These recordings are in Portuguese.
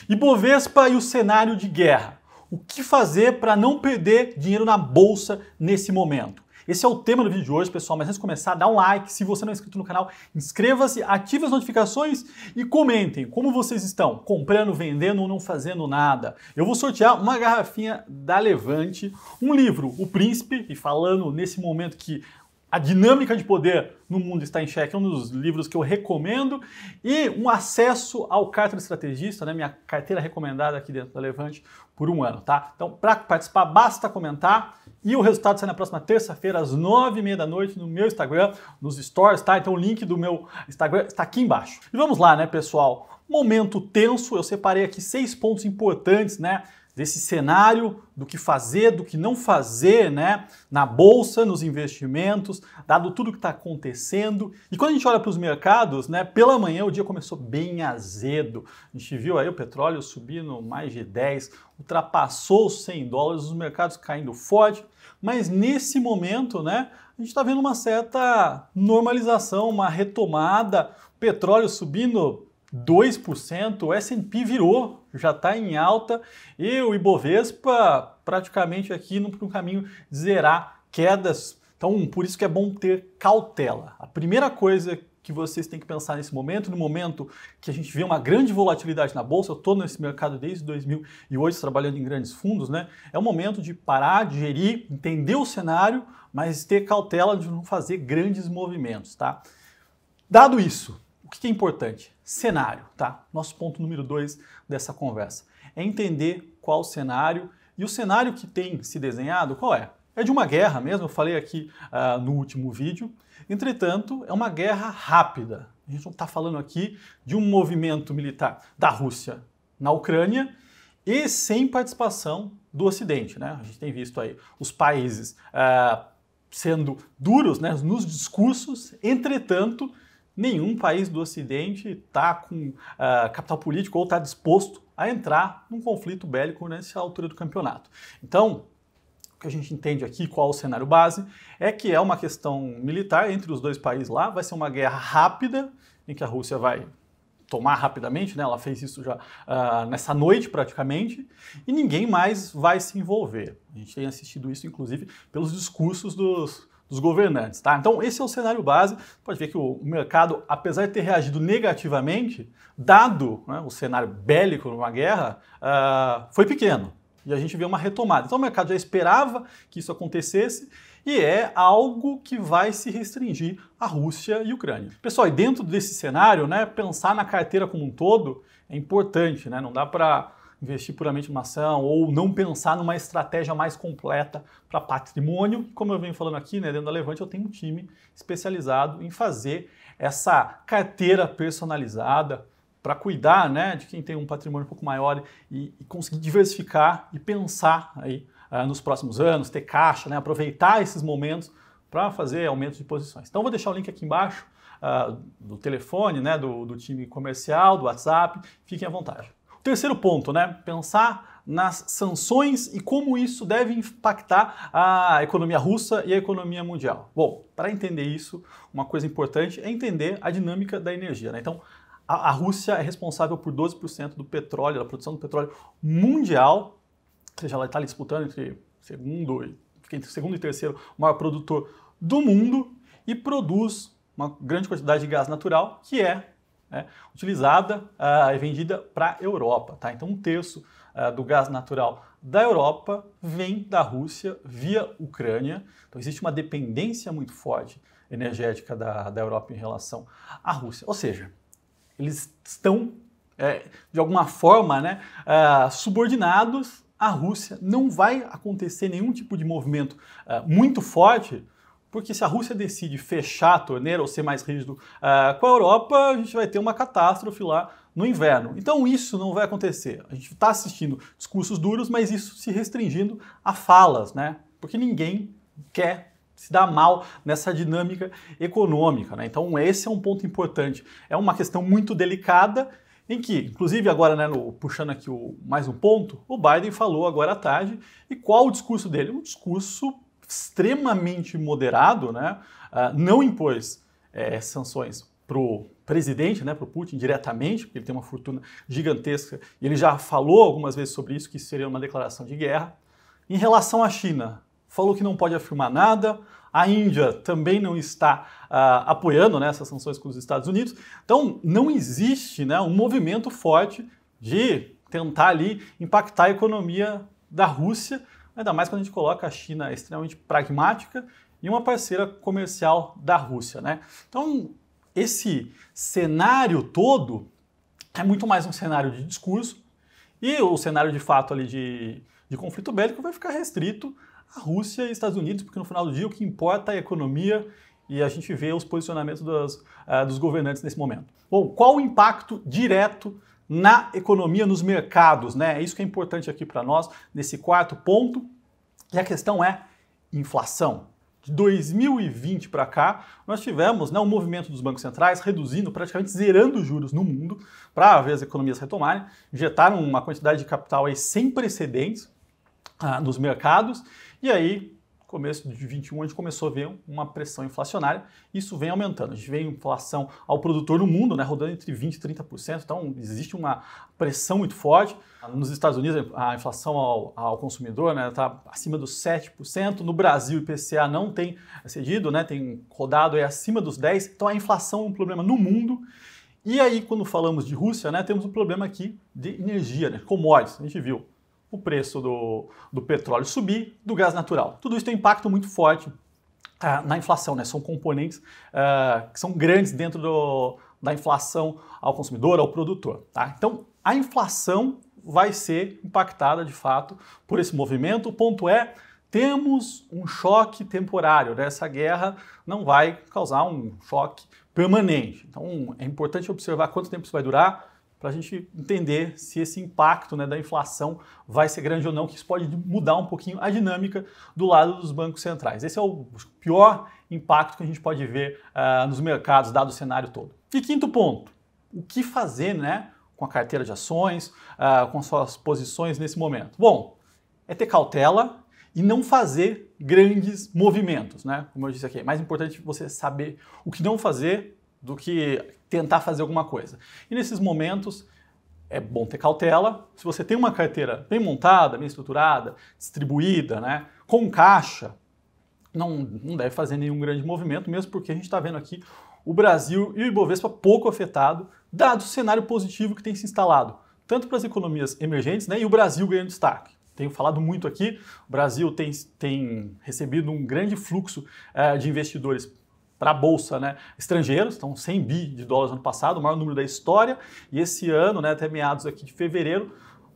Ibovespa e o cenário de guerra. O que fazer para não perder dinheiro na bolsa nesse momento? Esse é o tema do vídeo de hoje, pessoal, mas antes de começar, dá um like, se você não é inscrito no canal, inscreva-se, ative as notificações e comentem como vocês estão, comprando, vendendo ou não fazendo nada. Eu vou sortear uma garrafinha da Levante, um livro, O Príncipe, e falando nesse momento que a dinâmica de poder no mundo está em xeque, é um dos livros que eu recomendo, e um acesso ao Carta do Estrategista, né, minha carteira recomendada aqui dentro da Levante, por um ano, tá? Então, para participar, basta comentar, e o resultado sai na próxima terça-feira, às 9h30 da noite, no meu Instagram, nos stories, tá? Então o link do meu Instagram está aqui embaixo. E vamos lá, né, pessoal? Momento tenso, eu separei aqui 6 pontos importantes, né? Desse cenário, do que fazer, do que não fazer, né? Na bolsa, nos investimentos, dado tudo que está acontecendo. E quando a gente olha para os mercados, né? Pela manhã o dia começou bem azedo. A gente viu aí o petróleo subindo mais de 10, ultrapassou os $100, os mercados caindo forte. Mas nesse momento, né? A gente está vendo uma certa normalização, uma retomada, o petróleo subindo 2%, o S&P virou, já está em alta, e o Ibovespa praticamente aqui no caminho de zerar quedas. Então, por isso que é bom ter cautela. A primeira coisa que vocês têm que pensar nesse momento, no momento que a gente vê uma grande volatilidade na bolsa, eu estou nesse mercado desde 2008 trabalhando em grandes fundos, né? É o momento de parar, digerir, entender o cenário, mas ter cautela de não fazer grandes movimentos, tá? Dado isso, o que é importante? Cenário, tá? Nosso ponto número 2 dessa conversa é entender qual o cenário, e o cenário que tem se desenhado, qual é? É de uma guerra mesmo, eu falei aqui no último vídeo. Entretanto, é uma guerra rápida. A gente não está falando aqui de um movimento militar da Rússia na Ucrânia e sem participação do Ocidente, né? A gente tem visto aí os países sendo duros, né, nos discursos, entretanto, nenhum país do Ocidente está com capital político ou está disposto a entrar num conflito bélico nessa altura do campeonato. Então, o que a gente entende aqui, qual o cenário base, é que é uma questão militar entre os dois países lá, vai ser uma guerra rápida, em que a Rússia vai tomar rapidamente, né? Ela fez isso já nessa noite praticamente, e ninguém mais vai se envolver. A gente tem assistido isso, inclusive, pelos discursos dos governantes, tá? Então esse é o cenário base. Pode ver que o mercado, apesar de ter reagido negativamente, dado, né, o cenário bélico numa guerra, foi pequeno. E a gente vê uma retomada. Então o mercado já esperava que isso acontecesse e é algo que vai se restringir à Rússia e Ucrânia. Pessoal, e dentro desse cenário, né, pensar na carteira como um todo é importante, né? Não dá para investir puramente numa ação ou não pensar numa estratégia mais completa para patrimônio. Como eu venho falando aqui, né, dentro da Levante, eu tenho um time especializado em fazer essa carteira personalizada para cuidar, né, de quem tem um patrimônio um pouco maior e conseguir diversificar e pensar aí nos próximos anos, ter caixa, né, aproveitar esses momentos para fazer aumento de posições. Então vou deixar o link aqui embaixo do telefone, né, do time comercial, do WhatsApp, fiquem à vontade. Terceiro ponto, né? Pensar nas sanções e como isso deve impactar a economia russa e a economia mundial. Bom, para entender isso, uma coisa importante é entender a dinâmica da energia, né? Então, a Rússia é responsável por 12% do petróleo, da produção do petróleo mundial, ou seja, ela está disputando entre segundo e terceiro maior produtor do mundo e produz uma grande quantidade de gás natural que é utilizada e vendida para a Europa, tá? Então 1/3 do gás natural da Europa vem da Rússia via Ucrânia. Então existe uma dependência muito forte energética da Europa em relação à Rússia. Ou seja, eles estão de alguma forma, né, subordinados à Rússia. Não vai acontecer nenhum tipo de movimento muito forte, porque se a Rússia decide fechar a torneira ou ser mais rígido com a Europa, a gente vai ter uma catástrofe lá no inverno. Então isso não vai acontecer. A gente está assistindo discursos duros, mas isso se restringindo a falas, né? Porque ninguém quer se dar mal nessa dinâmica econômica, né? Então esse é um ponto importante. É uma questão muito delicada em que, inclusive agora, né, puxando aqui mais um ponto, o Biden falou agora à tarde, e qual o discurso dele? Um discurso extremamente moderado, né? Não impôs sanções para o presidente, né, para o Putin, diretamente, porque ele tem uma fortuna gigantesca, e ele já falou algumas vezes sobre isso, que isso seria uma declaração de guerra. Em relação à China, falou que não pode afirmar nada, a Índia também não está apoiando, né, essas sanções com os Estados Unidos, então não existe, né, um movimento forte de tentar ali impactar a economia da Rússia, ainda mais quando a gente coloca a China extremamente pragmática e uma parceira comercial da Rússia, né? Então, esse cenário todo é muito mais um cenário de discurso e o cenário de fato ali de conflito bélico vai ficar restrito à Rússia e Estados Unidos, porque no final do dia o que importa é a economia e a gente vê os posicionamentos dos governantes nesse momento. Bom, qual o impacto direto na economia, nos mercados, né? É isso que é importante aqui para nós nesse quarto ponto. E a questão é inflação. De 2020 para cá, nós tivemos, né, um movimento dos bancos centrais reduzindo, praticamente zerando os juros no mundo para ver as economias retomarem, injetaram uma quantidade de capital aí sem precedentes nos mercados, e aí, começo de 2021, a gente começou a ver uma pressão inflacionária, isso vem aumentando. A gente vê inflação ao produtor no mundo, né, rodando entre 20% e 30%, então existe uma pressão muito forte. Nos Estados Unidos, a inflação ao consumidor está acima dos 7%, no Brasil o IPCA não tem cedido, né, tem rodado acima dos 10%, então a inflação é um problema no mundo. E aí, quando falamos de Rússia, né, temos um problema aqui de energia, né, commodities, a gente viu o preço do petróleo subir, do gás natural. Tudo isso tem um impacto muito forte na inflação, né? São componentes que são grandes dentro da inflação ao consumidor, ao produtor. Tá? Então, a inflação vai ser impactada, de fato, por esse movimento. O ponto é, temos um choque temporário, né? Essa guerra não vai causar um choque permanente. Então, é importante observar quanto tempo isso vai durar, para a gente entender se esse impacto, né, da inflação vai ser grande ou não, que isso pode mudar um pouquinho a dinâmica do lado dos bancos centrais. Esse é o pior impacto que a gente pode ver nos mercados, dado o cenário todo. E quinto ponto, o que fazer, né, com a carteira de ações, com suas posições nesse momento? Bom, é ter cautela e não fazer grandes movimentos, né? Como eu disse aqui, é mais importante você saber o que não fazer do que tentar fazer alguma coisa. E nesses momentos é bom ter cautela. Se você tem uma carteira bem montada, bem estruturada, distribuída, né, com caixa, não deve fazer nenhum grande movimento, mesmo porque a gente está vendo aqui o Brasil e o Ibovespa pouco afetado, dado o cenário positivo que tem se instalado, tanto para as economias emergentes, né, e o Brasil ganhando destaque. Tenho falado muito aqui, o Brasil tem recebido um grande fluxo de investidores para a Bolsa, né, estrangeiros, então 100 bi de dólares no ano passado, o maior número da história, e esse ano, né, até meados aqui de fevereiro,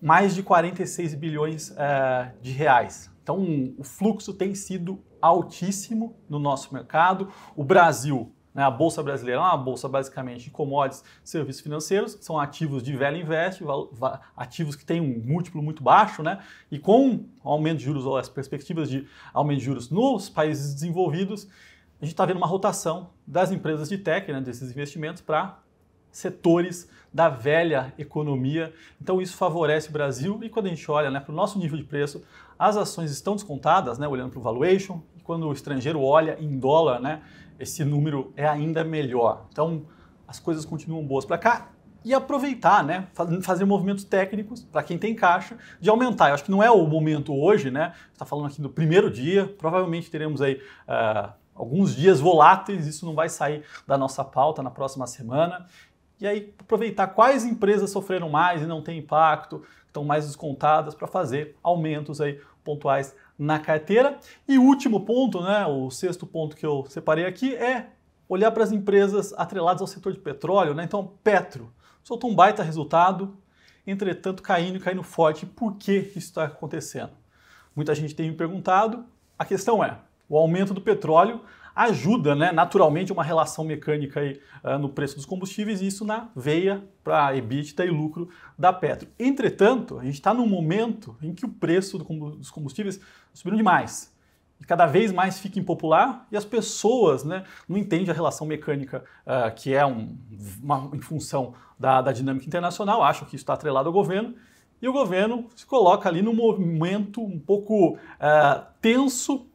mais de 46 bilhões de reais. Então o fluxo tem sido altíssimo no nosso mercado. O Brasil, né, a Bolsa Brasileira é uma bolsa basicamente de commodities, serviços financeiros, que são ativos de velho invest, ativos que têm um múltiplo muito baixo, né, e com aumento de juros ou as perspectivas de aumento de juros nos países desenvolvidos, a gente está vendo uma rotação das empresas de tech, né, desses investimentos, para setores da velha economia. Então isso favorece o Brasil e quando a gente olha, né, para o nosso nível de preço, as ações estão descontadas, né, olhando para o valuation, e quando o estrangeiro olha em dólar, né, esse número é ainda melhor. Então as coisas continuam boas para cá e aproveitar, né, fazer movimentos técnicos para quem tem caixa de aumentar. Eu acho que não é o momento hoje, né, está falando aqui do primeiro dia, provavelmente teremos aí alguns dias voláteis, isso não vai sair da nossa pauta na próxima semana. E aí aproveitar quais empresas sofreram mais e não têm impacto, estão mais descontadas para fazer aumentos aí pontuais na carteira. E o último ponto, né, o sexto ponto que eu separei aqui é olhar para as empresas atreladas ao setor de petróleo, né? Então, Petro soltou um baita resultado, entretanto caindo forte. Por que isso está acontecendo? Muita gente tem me perguntado. A questão é, o aumento do petróleo ajuda, né, naturalmente uma relação mecânica aí, no preço dos combustíveis e isso na veia para EBITDA e lucro da Petro. Entretanto, a gente está num momento em que o preço dos combustíveis subiram demais. E cada vez mais fica impopular e as pessoas, né, não entendem a relação mecânica que é em função da dinâmica internacional, acham que isso está atrelado ao governo e o governo se coloca ali num momento um pouco tenso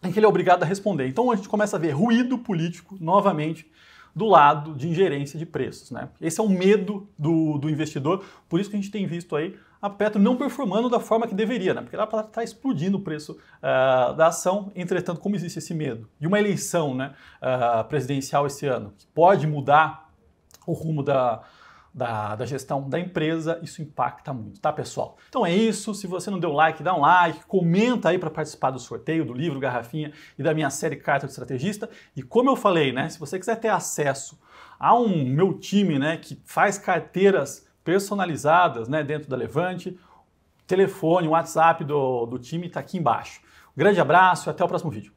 em que ele é obrigado a responder. Então a gente começa a ver ruído político novamente do lado de ingerência de preços, né? Esse é o medo do investidor, por isso que a gente tem visto aí a Petro não performando da forma que deveria, né? Porque ela está explodindo o preço da ação. Entretanto, como existe esse medo de uma eleição, né, presidencial esse ano, que pode mudar o rumo da gestão da empresa, isso impacta muito, tá, pessoal? Então é isso. Se você não deu like, dá um like, comenta aí para participar do sorteio do livro Garrafinha e da minha série Carta do Estrategista. E como eu falei, né, se você quiser ter acesso a meu time, né, que faz carteiras personalizadas, né, dentro da Levante, o telefone, o WhatsApp do time está aqui embaixo. Um grande abraço e até o próximo vídeo.